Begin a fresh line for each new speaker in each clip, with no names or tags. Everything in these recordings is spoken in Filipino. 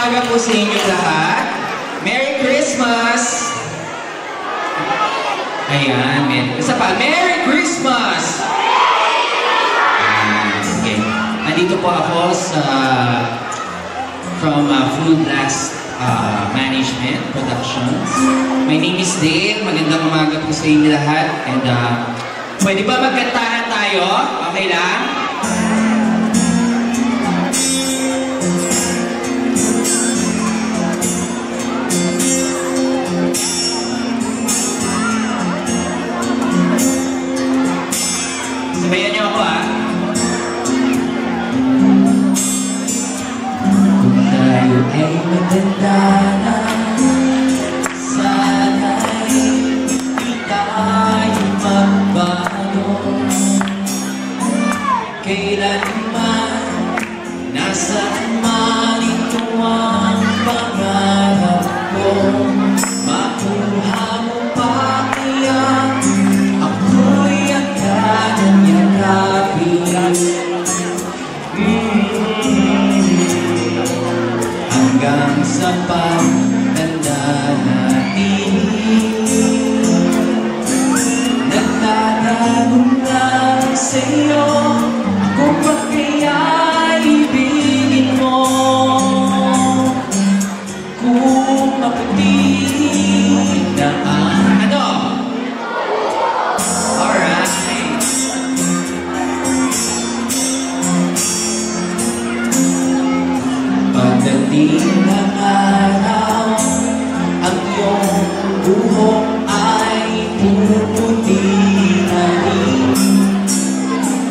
umaga po sa inyo lahat. Merry Christmas! Ayan, isa pa, Merry Christmas! Okay. Nandito po ako from Food Blast Management Productions. My name is Dale. Magandang umaga po sa inyo lahat. And pwede ba magkantahan tayo? Okay lang? Sabayan niyo ako Kung tayo ay maganda na, sana'y di tayo magbago. Kailanman, nasaan man ito ang pangarap ko, makuha mo pa kaya ako'y akadang yakapin. Hanggang sa pagtanda natin, nagtatanong lang sa'yo kung ba't kaya ibigin mo. Kung maputi na ang alright. Pagdating ng araw, ang iyong buhok ay puputi na rin.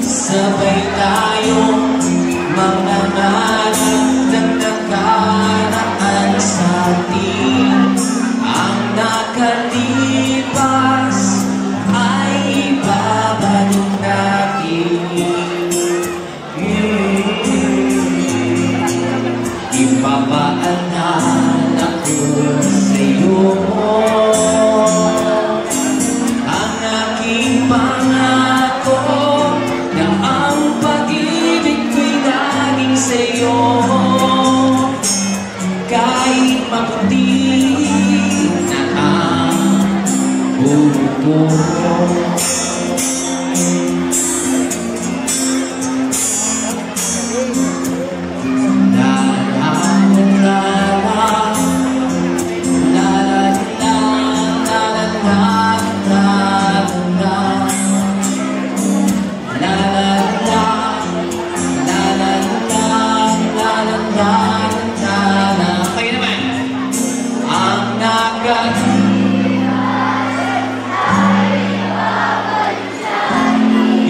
Sabay tayong mangangarap ng nakaraan sa atin. Ang nakalipas ay ibabalik natin. Ipapaalala ko sa'yo ang aking pangako na ang pag-ibig ko'y laging sa'yo. Kahit maputi na ang buhok mo.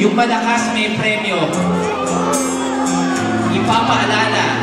Yung malakas may premyo. Ipapaalala